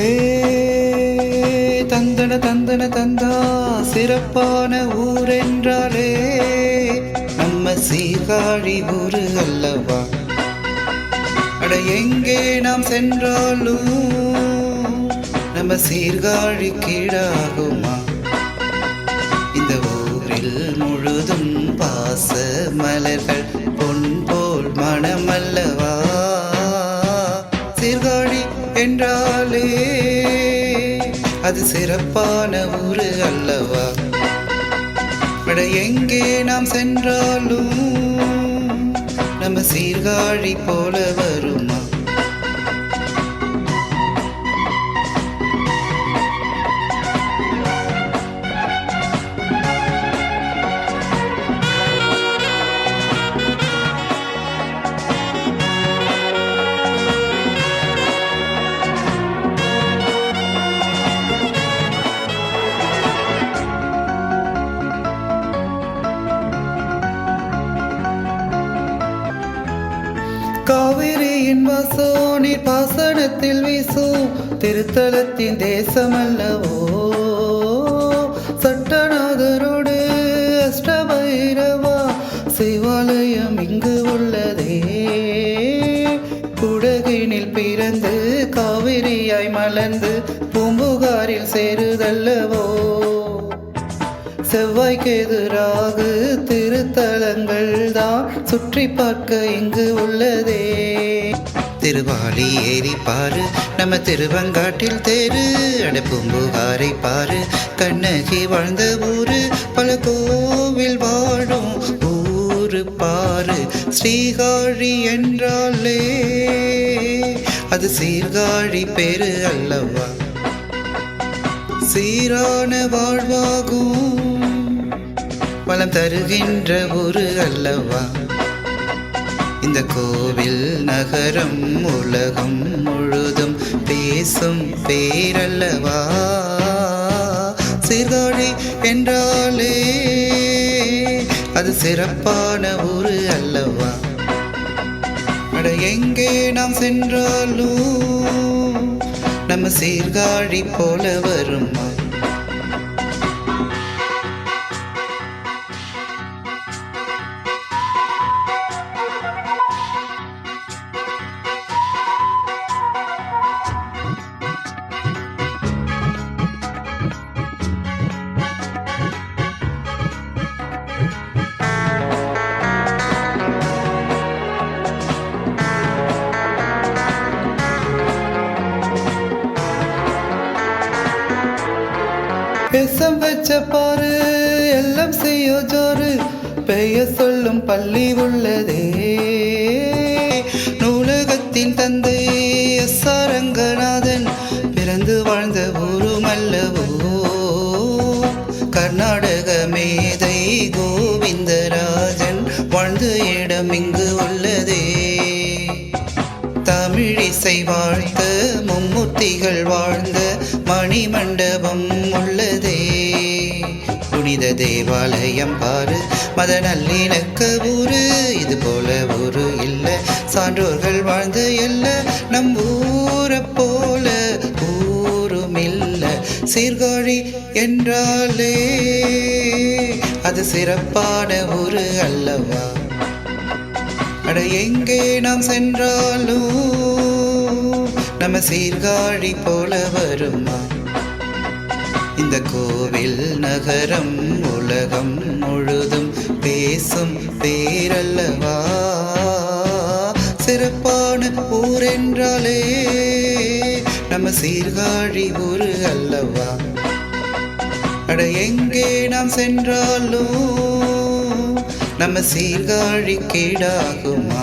ஏ தந்தன தந்தன தந்தா சிறப்பான ஊர் என்றாலே நம்ம சீர்காழி ஊரு அல்லவா. அட எங்கே நாம் சென்றாலும் நம்ம சீர்காழி கீழாகுமா. இந்த ஊரில் முழுதும் பாச மலர்கள் பொன் போல் மனமல்லவா. சீர்காழி என்றாலே அது சிறப்பான ஊரு அல்லவா. அட எங்கே நாம் சென்றாலும் நம்ம சீர்காழி போல வருமா. காவிரியின் வாசோனில் பாசனத்தில் வீசும் திருத்தலத்தின் தேசமல்லவோ. சட்டநாதரோடு அஷ்டபைரவா சிவாலயம் இங்கு உள்ளதே. குடகினில் பிறந்து காவிரியாய் மலர்ந்து பூம்புகாரில் சேருதல்லவோ. செவ்வாய்க்கு எதிராக திருத்தலங்கள் தான் சுற்றி பார்க்க இங்கு உள்ளதே. திருவாலி ஏறி பாரு நம்ம திருவங்காட்டில் தேரு. அட பூம்புகாரை பாரு கண்ணகி வாழ்ந்த ஊரு. பல கோவில் வாழும் ஊரு பாரு. ஸ்ரீகாழி என்றாலே அது சீர்காழி பேரு அல்லவா. சீரான வாழ்வாகும் வளம் தருகின்ற ஊரு அல்லவா. இந்த கோவில் நகரம் உலகம் முழுதும் பேசும் பேரல்லவா. சீர்காழி என்றாலே அது சிறப்பான ஊரு அல்லவா. அட எங்கே நாம் சென்றாலும் நம்ம சீர்காழி போல வருமா. பேசம் வச்ச பாரு எல்லாம் செய்யோ ஜோறு. பெயர் சொல்லும் பள்ளி உள்ளதே. நூலகத்தின் தந்தை ரங்கநாதன் பிறந்து வாழ்ந்த ஊரும் அல்லவோ. கர்நாடக மேதை கோவிந்தராஜன் வாழ்ந்த இடம் இங்கு உள்ளதே. தமிழிசை வாழ்ந்த மும்மூர்த்திகள் வாழ்ந்த மணிமண்டபம் உள்ளதே. புனித தேவாலயம் பாரு மத நல்லிணக்க ஊரு. இது போல ஊரு இல்ல சான்றோர்கள் வாழ்ந்த எல்ல. நம் ஊரை போல ஊரும் இல்ல. சீர்காழி என்றாலே அது சிறப்பான ஊரு அல்லவா. அட எங்கே நாம் சென்றாலும் நம்ம சீர்காழி போல வருமா. இந்த கோவில் நகரம் உலகம் முழுதும் பேசும் பேரல்லவா. சிறப்பான ஊர் என்றாலே நம்ம சீர்காழி ஊரு அல்லவா. அட எங்கே நாம் சென்றாலும் நம்ம சீர்காழி கீழாகுமா.